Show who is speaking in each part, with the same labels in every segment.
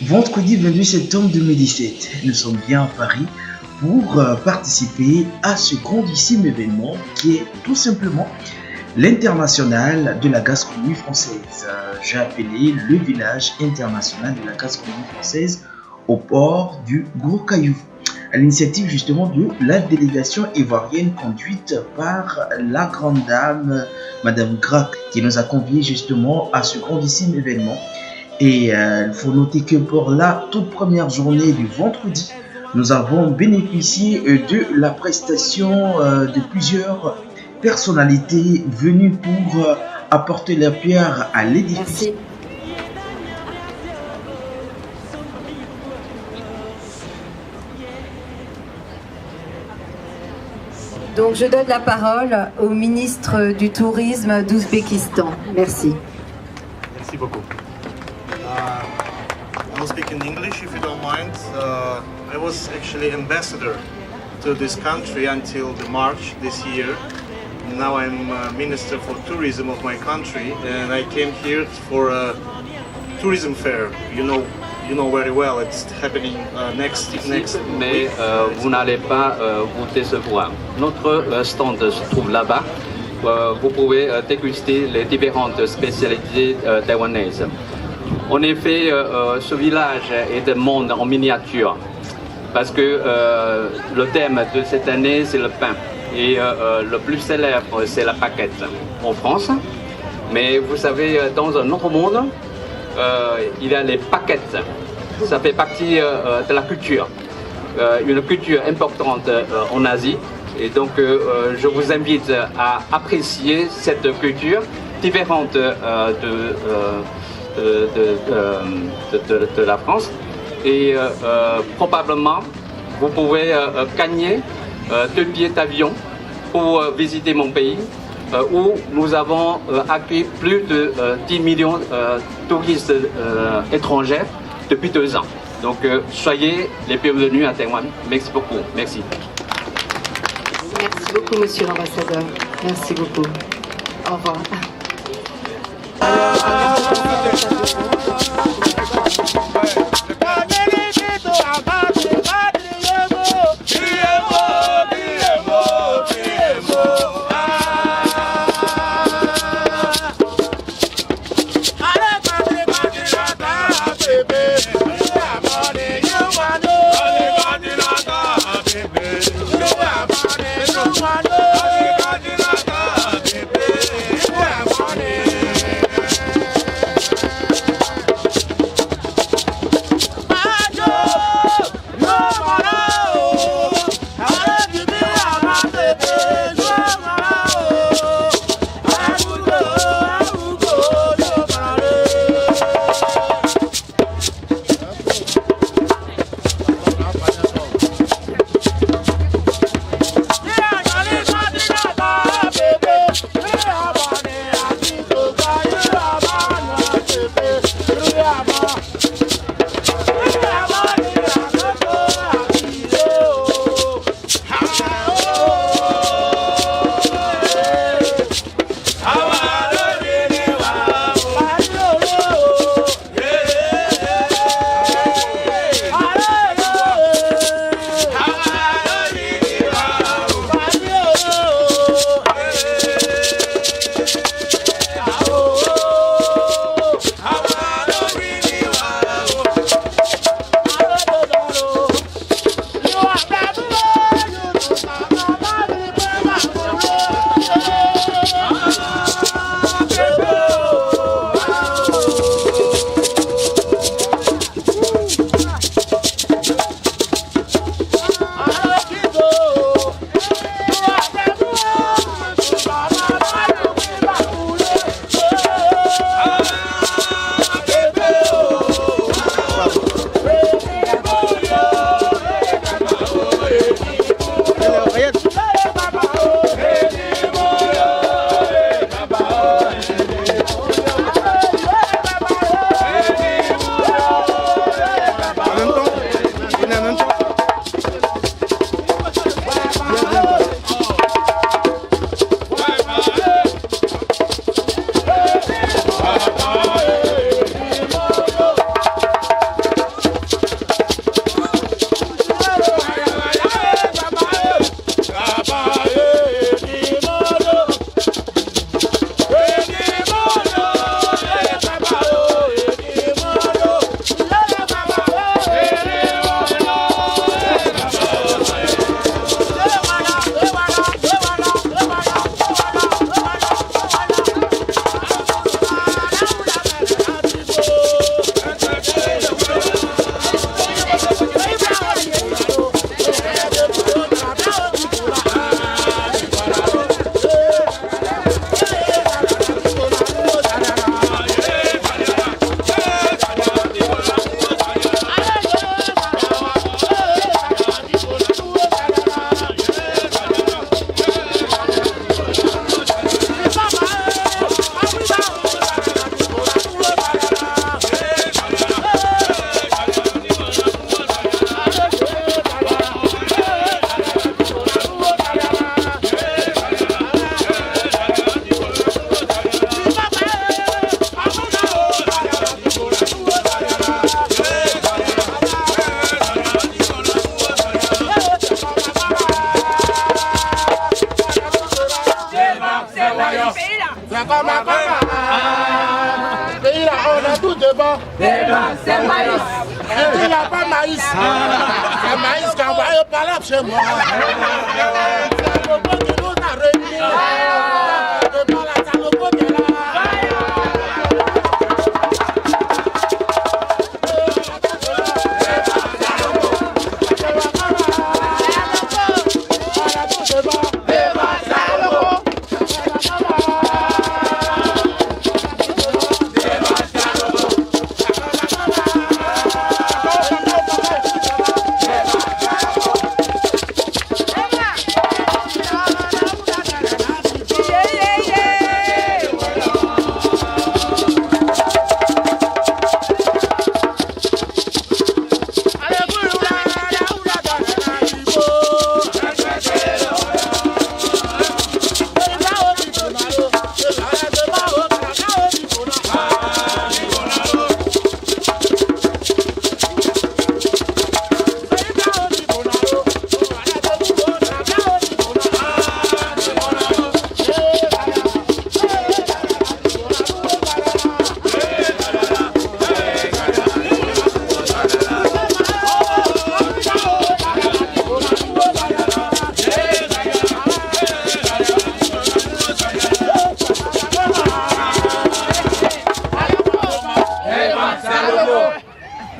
Speaker 1: Vendredi 28 septembre 2017, nous sommes bien à Paris pour participer à ce grandissime événement qui est tout simplement l'international de la gastronomie française. J'ai appelé le village international de la gastronomie française au port du Gros Caillou, à l'initiative justement de la délégation ivoirienne conduite par la grande dame Madame Grac, qui nous a conviés justement à ce grandissime événement. Et il faut noter que pour la toute première journée du vendredi, nous avons bénéficié de la prestation de plusieurs personnalités venues pour apporter leur pierre à l'édifice.
Speaker 2: Merci. Donc je donne la parole au ministre du Tourisme d'Ouzbékistan. Merci.
Speaker 3: Merci beaucoup. I'll speak in English if you don't mind. I was actually ambassador to this country until the March this year. Now I'm Minister for Tourism of my country, and I came here for a tourism fair. You know very well. It's happening next.
Speaker 4: Mais vous n'allez pas vous décevoir. Notre stand se trouve là-bas. Vous pouvez déguster les différentes spécialités taïwanaises. En effet, ce village est un monde en miniature parce que le thème de cette année, c'est le pain. Et le plus célèbre, c'est la paquette en France. Mais vous savez, dans un autre monde, il y a les paquettes. Ça fait partie de la culture, une culture importante en Asie. Et donc, je vous invite à apprécier cette culture différente de la France. Et probablement, vous pouvez gagner 2 billets d'avion pour visiter mon pays, où nous avons accueilli plus de 10 millions de touristes étrangers depuis 2 ans. Donc, soyez les bienvenus à Taïwan. Merci beaucoup. Merci.
Speaker 2: Merci beaucoup, monsieur l'ambassadeur. Merci beaucoup. Au revoir.
Speaker 5: Pays là, on a tout devant.
Speaker 2: C'est maïs.
Speaker 5: Il n'y a pas maïs. C'est maïs qui a envoyé par là chez moi. C'est le pot qui nous a réunis. Devant la salle, le pot qui est là.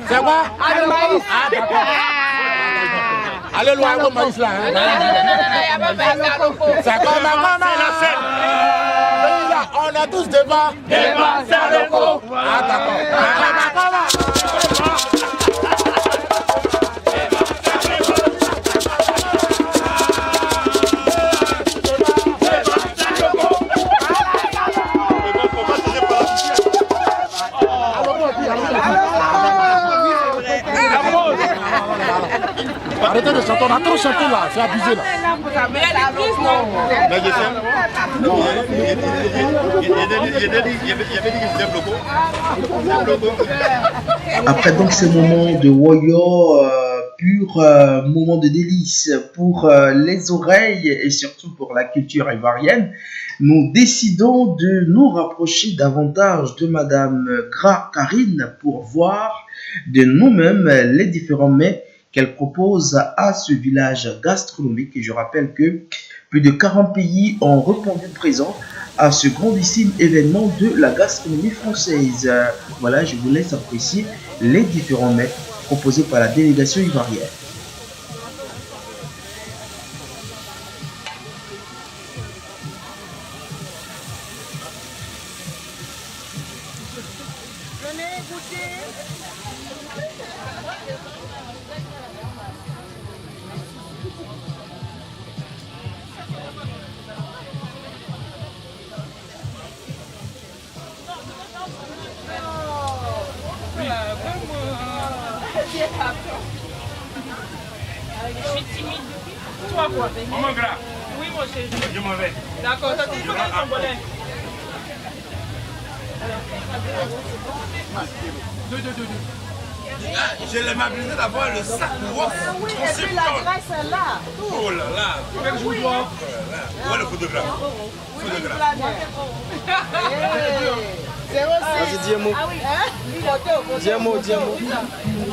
Speaker 5: C'est quoi? Le maïs. Ah, d'accord. Allez, loin, le maïs là. C'est comme on a tous devant.
Speaker 6: Devant, c'est le coup.
Speaker 5: Ah, d'accord. Arrêtez de chanter, on a trop chanté là, c'est abusé là.
Speaker 1: Après donc ce moment de Woyo, pur moment de délice pour les oreilles et surtout pour la culture ivoirienne, nous décidons de nous rapprocher davantage de Madame Karine pour voir de nous-mêmes les différents mets qu'elle propose à ce village gastronomique. Et je rappelle que plus de 40 pays ont répondu présent à ce grandissime événement de la gastronomie française. Voilà, je vous laisse apprécier les différents mets proposés par la délégation ivoirienne.
Speaker 6: Je suis timide. Toi quoi? Maman gras. Oui mon chéri. Je m'en vais. D'accord, toi tu peux aller ton bonnet. Deux.
Speaker 7: J'ai l'aimabilité d'avoir le sac rose.
Speaker 8: Oui, et puis la graisse est là.
Speaker 7: Oh là là.
Speaker 6: Avec je vous dois.
Speaker 7: Où est le photographe? Photographe.
Speaker 8: Vas-y, dis un mot. Ah oui, hein? Dis un mot.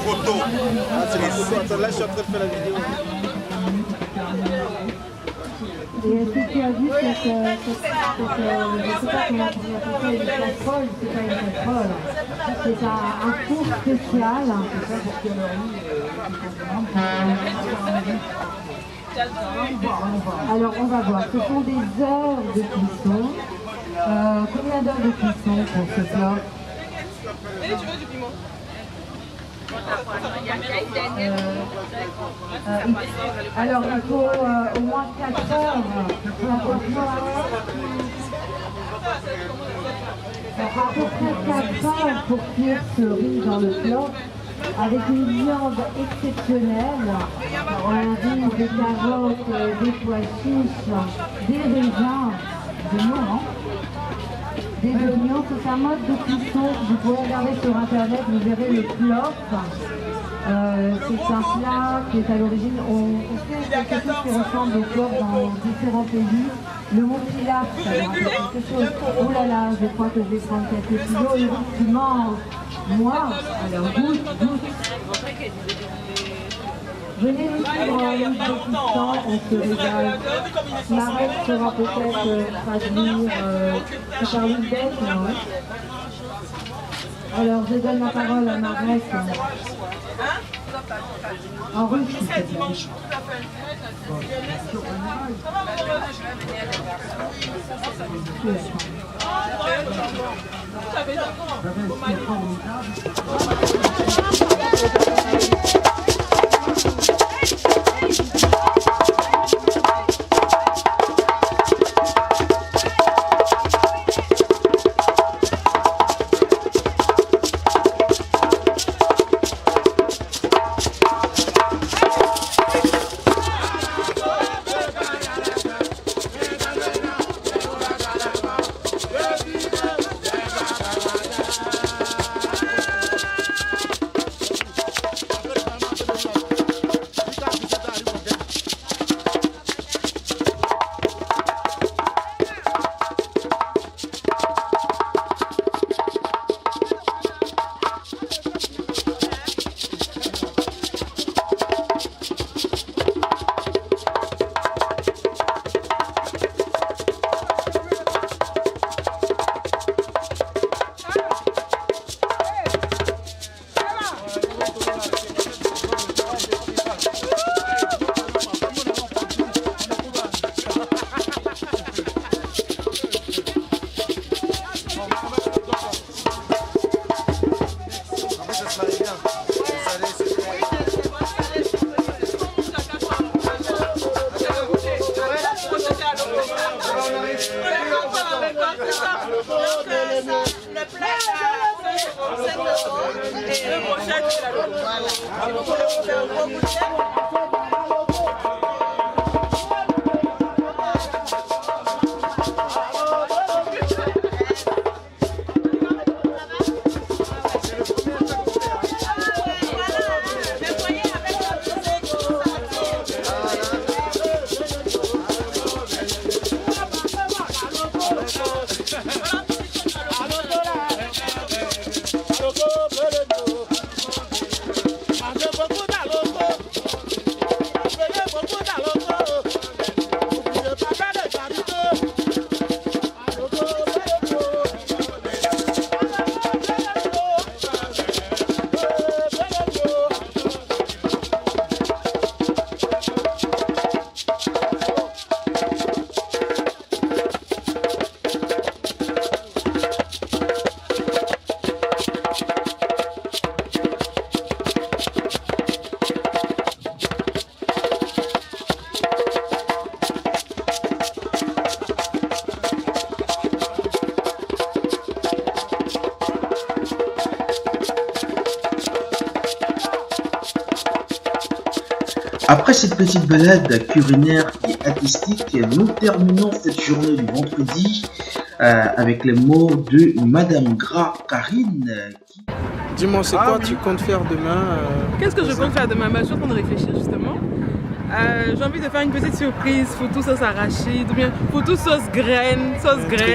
Speaker 7: Photo.
Speaker 8: C'est la photo. Attends, là, je suis en train de faire la vidéo.
Speaker 9: Et est-ce que tu as vu je sais pas comment tu appelles une casserole, c'est pas une casserole. C'est un four spécial. C'est ça pour que alors on va voir, ce sont des heures de cuisson. Combien d'heures de cuisson pour ce plat?
Speaker 6: Et tu veux du piment?
Speaker 9: Alors il faut au moins 4 heures. À peu près 4 heures pour cuire ce riz dans le plat avec une viande exceptionnelle, un riz, des carottes, des pois chiches, des raisins, des oignons. C'est un mode de cuisson, vous pouvez regarder sur internet, vous verrez le plof. C'est un plat qui est à l'origine, on fait quelque chose qui ressemble au porc dans différents pays. Le mot pilaf, ça veut dire quelque chose. Oh là là, je crois que je vais prendre quelques kilos. Effectivement, moi, alors goûte. Venez nous suivre en Ouzbékistan, on se régale. Marek sera peut-être traduire par l'ouzbek, non? Alors je donne la parole à Marek. En russe, s'il te plaît.
Speaker 1: Après cette petite balade culinaire et artistique, nous terminons cette journée du vendredi avec les mots de Madame Gras Karine.
Speaker 8: Dis-moi, c'est quoi tu comptes faire demain
Speaker 6: Qu'est-ce que je compte faire demain? Je suis en train de réfléchir justement. J'ai envie de faire une petite surprise, photo sauce arachide, ou bien photo sauce graine,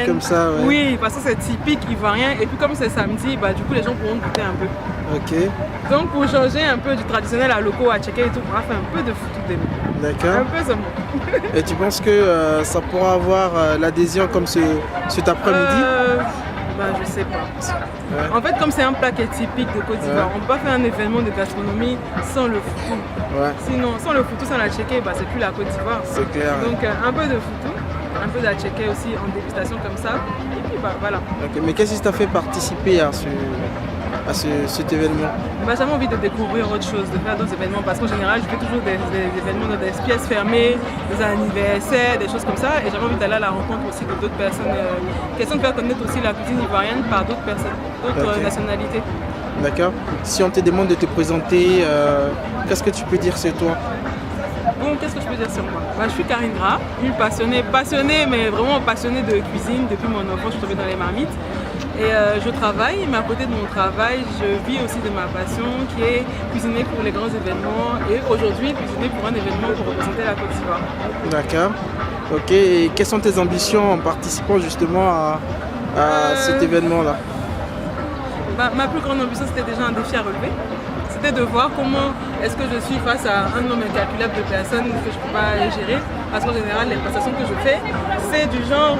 Speaker 8: comme ça, ouais.
Speaker 6: Oui, parce que c'est typique ivoirien. Et puis comme c'est samedi, du coup les gens pourront goûter un peu.
Speaker 8: Ok.
Speaker 6: Donc pour changer un peu du traditionnel à loco, à checker et tout, on va faire un peu de photo demain.
Speaker 8: D'accord.
Speaker 6: Un peu seulement.
Speaker 8: Et tu penses que ça pourra avoir l'adhésion comme cet après-midi
Speaker 6: Je sais pas.
Speaker 8: Ouais.
Speaker 6: En fait, comme c'est un plat qui est typique de Côte d'Ivoire, on ne peut pas faire un événement de gastronomie sans le foutou.
Speaker 8: Ouais.
Speaker 6: Sinon, sans le foutou, sans la tchéké, c'est plus la Côte d'Ivoire.
Speaker 8: C'est clair.
Speaker 6: Donc un peu de foutou, un peu de la tchéké aussi en dégustation comme ça. Et puis voilà.
Speaker 8: Okay. Mais qu'est-ce qui t'a fait participer à cet événement?
Speaker 6: J'avais envie de découvrir autre chose, de faire d'autres événements parce qu'en général je fais toujours des événements dans des pièces fermées, des anniversaires, des choses comme ça et j'avais envie d'aller à la rencontre aussi de d'autres personnes, question de faire connaître aussi la cuisine ivoirienne par d'autres personnes, d'autres nationalités.
Speaker 8: D'accord. Si on te demande de te présenter, qu'est-ce que tu peux dire sur toi?
Speaker 6: Bon, qu'est-ce que je peux dire sur moi? Je suis Karine Gras, une passionnée mais vraiment passionnée de cuisine depuis mon enfance, je suis tombée dans les marmites. Et je travaille, mais à côté de mon travail, je vis aussi de ma passion qui est cuisiner pour les grands événements et aujourd'hui cuisiner pour un événement pour représenter la Côte d'Ivoire.
Speaker 8: D'accord. Ok, et quelles sont tes ambitions en participant justement à cet événement-là?
Speaker 6: Ma plus grande ambition, c'était déjà un défi à relever. C'était de voir comment est-ce que je suis face à un nombre incalculable de personnes que je ne peux pas gérer. Parce qu'en général, les prestations que je fais, c'est du genre,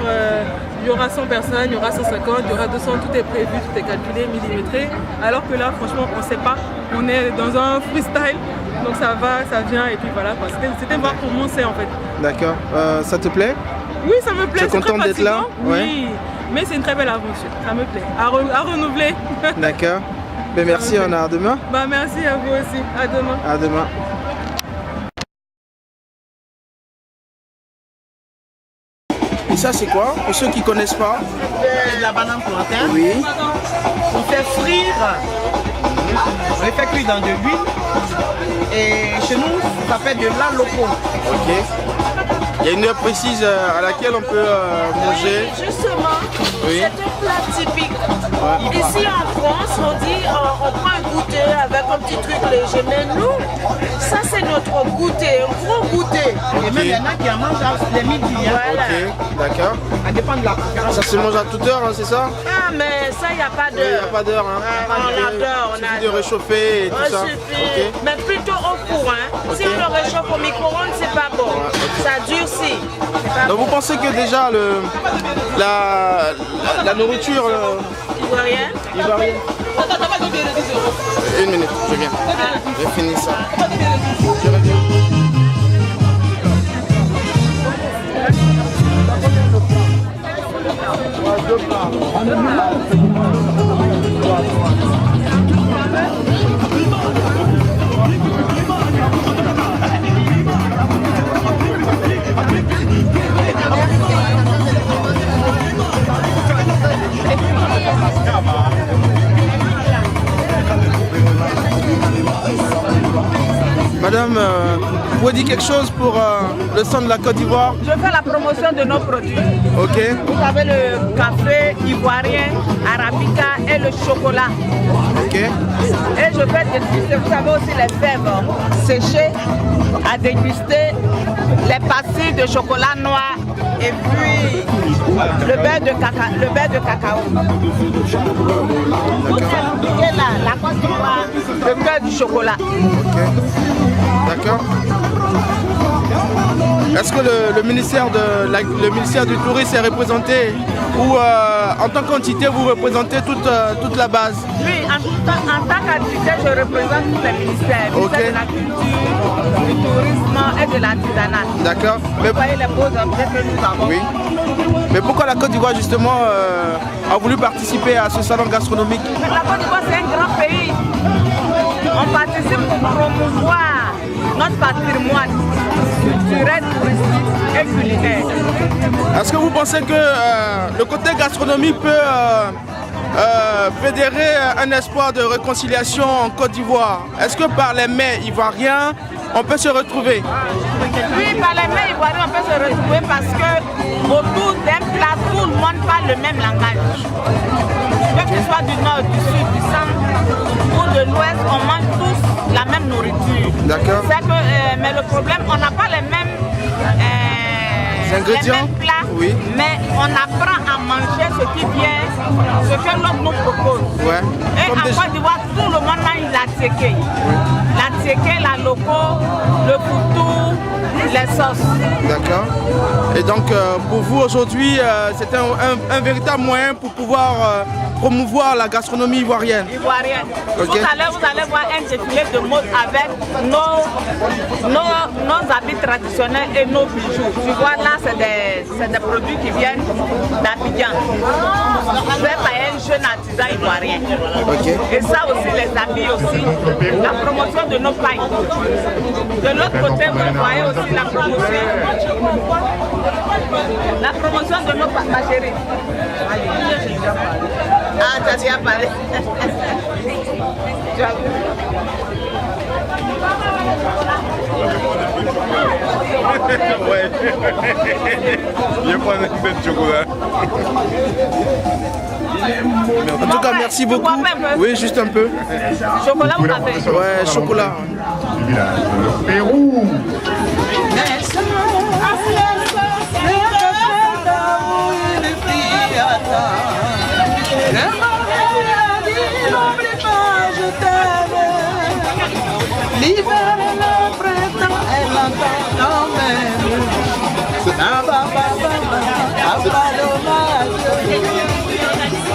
Speaker 6: il y aura 100 personnes, il y aura 150, il y aura 200, tout est prévu, tout est calculé, millimétré. Alors que là, franchement, on ne sait pas. On est dans un freestyle, donc ça va, ça vient, et puis voilà. C'était voir comment c'est en fait.
Speaker 8: D'accord. Ça te plaît?
Speaker 6: Oui, ça me plaît.
Speaker 8: Tu es contente d'être là?
Speaker 6: Oui, mais c'est une très belle aventure, ça me plaît. À renouveler.
Speaker 8: D'accord. Ben merci, on a à demain.
Speaker 6: Bah merci à vous aussi, à demain.
Speaker 8: À demain. Et ça c'est quoi? Pour ceux qui ne connaissent pas.
Speaker 10: C'est de la banane plantain.
Speaker 8: Oui.
Speaker 10: On fait frire. On les fait cuire dans de l'huile. Et chez nous, ça fait de la loco.
Speaker 8: Ok. Il y a une heure précise à laquelle on peut manger.
Speaker 11: Oui, justement,
Speaker 8: oui.
Speaker 11: C'est un plat typique.
Speaker 8: Ouais.
Speaker 11: Ici en France, on dit on prend un goûter avec un petit truc léger. Mais nous, ça c'est notre goûter, un gros goûter.
Speaker 10: Okay. Et même il y en a qui en mangent les midi. Hein.
Speaker 11: Voilà.
Speaker 8: Ok, d'accord.
Speaker 10: Ça dépend de la.
Speaker 8: Ça se mange à toute heure, hein, c'est ça?
Speaker 11: Ah, mais ça, il n'y a pas d'heure.
Speaker 8: Il n'y a pas d'heure. Hein.
Speaker 11: On adore, on adore.
Speaker 8: De réchauffer et tout ça.
Speaker 11: Okay. Mais plutôt au four. Hein. Okay. Si on le réchauffe au micro-ondes, c'est pas bon. Ouais, okay. Ça durcit.
Speaker 8: Donc vous pensez que déjà la nourriture
Speaker 11: ivoirienne.
Speaker 8: Une minute, je viens. J'ai fini ça. Je reviens. Madame, vous pouvez dire quelque chose pour le son de la Côte d'Ivoire?
Speaker 11: Je fais la promotion de nos produits.
Speaker 8: Ok.
Speaker 11: Vous avez le café ivoirien, arabica et le chocolat.
Speaker 8: Ok.
Speaker 11: Et je fais déguster, vous avez aussi les fèves séchées à déguster, les pastilles de chocolat noir et puis le beurre de cacao. Vous avez la Côte d'Ivoire, le beurre du chocolat.
Speaker 8: Ok. D'accord. Est-ce que le ministère du Tourisme est représenté ou en tant qu'entité vous représentez toute la base?
Speaker 11: Oui, en tant qu'entité je représente tous les ministères. Le ministère de la Culture, du Tourisme et de l'Artisanat.
Speaker 8: D'accord.
Speaker 11: Vous voyez les beaux objets que nous avons.
Speaker 8: Oui. Mais pourquoi la Côte d'Ivoire justement a voulu participer à ce salon gastronomique?
Speaker 11: La Côte d'Ivoire c'est un grand pays. On participe pour promouvoir notre patrimoine culturel, touristique et culinaire.
Speaker 8: Est-ce que vous pensez que le côté gastronomie peut fédérer un espoir de réconciliation en Côte d'Ivoire? Est-ce que par les mets ivoiriens, on peut se retrouver?
Speaker 11: Oui, par les mets ivoiriens, on peut se retrouver parce que autour d'un plat, tout le monde parle le même langage. Que ce soit du nord, du sud, du centre ou de l'ouest, on mange tous la même nourriture.
Speaker 8: D'accord.
Speaker 11: Mais le problème, on n'a pas les mêmes
Speaker 8: ingrédients,
Speaker 11: les mêmes plats,
Speaker 8: oui.
Speaker 11: Mais on apprend à manger ce qui vient, ce que l'autre nous propose.
Speaker 8: Ouais.
Speaker 11: Et en Côte d'Ivoire, tout le monde mange la tséké. Oui. La tséké, la loco, le foutou, les sauces.
Speaker 8: D'accord. Et donc pour vous aujourd'hui, c'est un véritable moyen pour pouvoir promouvoir la gastronomie ivoirienne.
Speaker 11: Ivoirienne.
Speaker 8: Okay.
Speaker 11: Vous allez voir un défilé de mode avec nos habits traditionnels et nos bijoux. Tu vois là, c'est des produits qui viennent d'Abidjan. Fait par un jeune artisan ivoirien.
Speaker 8: Okay.
Speaker 11: Et ça aussi, les habits aussi. La promotion de nos pailles. De l'autre côté, vous voyez aussi la promotion. La promotion de nos pailles, ma chérie. Ah, tu as déjà parlé. Tu as vu?
Speaker 12: Ouais. Il y a pas un peu de chocolat.
Speaker 8: En tout cas, merci beaucoup. Oui, juste un peu.
Speaker 11: Chocolat ou café?
Speaker 8: Ouais, chocolat.
Speaker 5: Pérou.
Speaker 10: L'hiver et le printemps, elle entend quand même.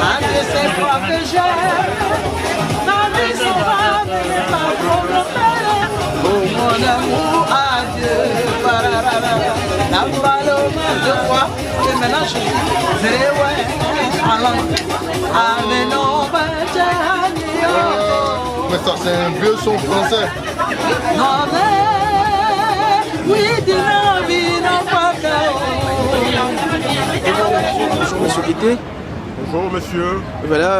Speaker 10: Adieu, c'est toi que j'aime. Ma vie sauvage n'est pas trop longtemps. Oh mon amour, adieu. La paloma, je vois que maintenant je suis très ouais.
Speaker 5: Mais ça, c'est un vieux son français.
Speaker 8: Bonjour Monsieur Guité.
Speaker 12: Bonjour monsieur.
Speaker 8: Voilà,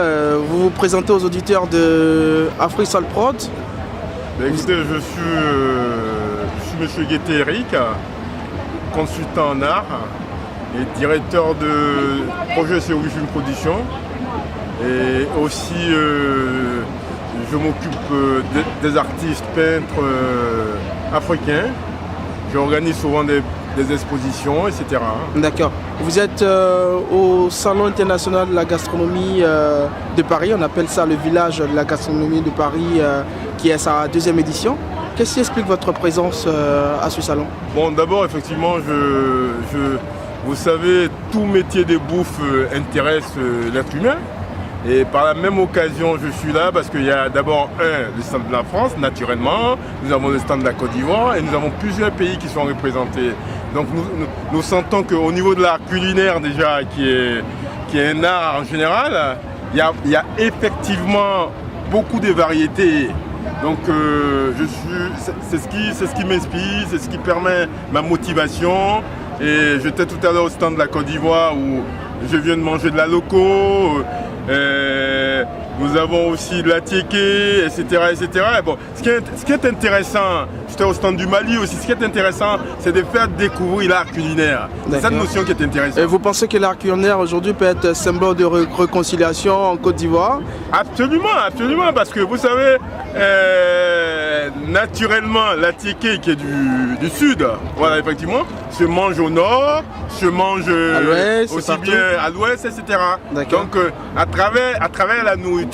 Speaker 8: vous vous présentez aux auditeurs de Afrisol Prod.
Speaker 12: Écoutez, je suis monsieur Guité Eric, consultant en art et directeur de projet COV Film Production. Et aussi, je m'occupe des artistes peintres africains. J'organise souvent des expositions, etc.
Speaker 8: D'accord. Vous êtes au Salon international de la gastronomie de Paris. On appelle ça le village de la gastronomie de Paris, qui est sa 2e édition. Qu'est-ce qui explique votre présence à ce salon?
Speaker 12: Bon, d'abord, effectivement, vous savez, tout métier de bouffe intéresse l'être humain. Et par la même occasion, je suis là parce qu'il y a d'abord le stand de la France, naturellement. Nous avons le stand de la Côte d'Ivoire et nous avons plusieurs pays qui sont représentés. Donc nous sentons qu'au niveau de l'art culinaire déjà, qui est un art en général, il y a effectivement beaucoup de variétés. Donc c'est ce qui m'inspire, c'est ce qui permet ma motivation. Et j'étais tout à l'heure au stand de la Côte d'Ivoire où je viens de manger de la loco. Nous avons aussi de la tiéké, etc. etc. Et bon, ce qui est intéressant, j'étais au stand du Mali aussi, ce qui est intéressant, c'est de faire découvrir l'art culinaire. C'est cette notion qui est intéressante.
Speaker 8: Et vous pensez que l'art culinaire aujourd'hui peut être symbole de réconciliation en Côte d'Ivoire?
Speaker 12: Absolument, absolument, parce que vous savez, naturellement, la tiéké qui est du sud, voilà, effectivement, se mange au nord, se mange aussi bien à l'ouest, etc. Donc, à travers la nourriture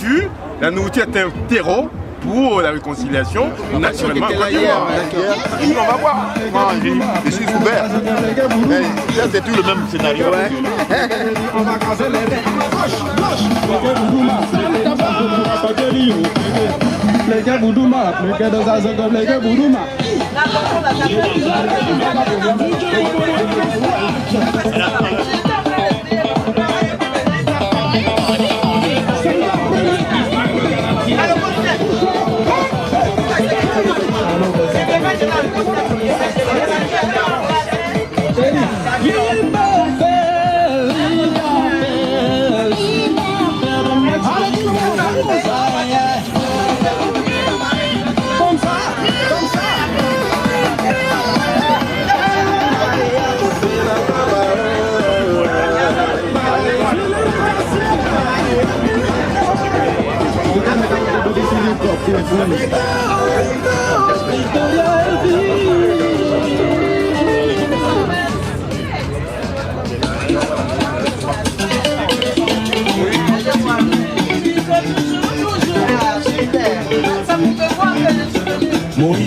Speaker 12: est un terreau pour la réconciliation, naturellement.
Speaker 5: On va voir. Moi, je suis ouvert. Mais c'est tout le même scénario.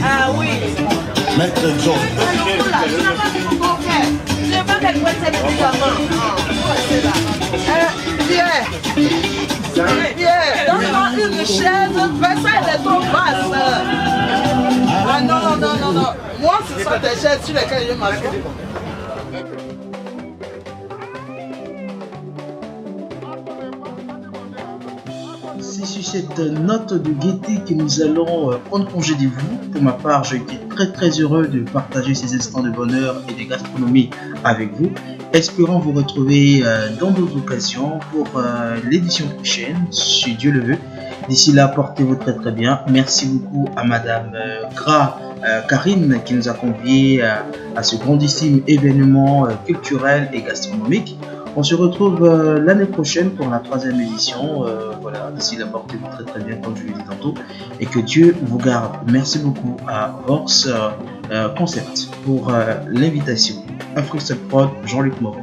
Speaker 11: Ah oui.
Speaker 5: Maître John.
Speaker 11: Je veux qu'elle prenne cette Pierre, donne-moi une chaise, parce qu'elle est trop basse. Ah non. Moi, ce sont des chaises sur lesquelles je m'assois.
Speaker 1: C'est sur cette note de gaieté que nous allons prendre congé de vous. Pour ma part, j'ai été très heureux de partager ces instants de bonheur et de gastronomie avec vous. Espérons vous retrouver dans d'autres occasions pour l'édition prochaine, si Dieu le veut. D'ici là, portez-vous très bien. Merci beaucoup à Madame Karine qui nous a conviés à ce grandissime événement culturel et gastronomique. On se retrouve l'année prochaine pour la 3e édition. Voilà, d'ici là, portez-vous très très bien, comme je l'ai dit tantôt, et que Dieu vous garde. Merci beaucoup à Vox Concept pour l'invitation. Afrique Prod, Jean-Luc Moreau.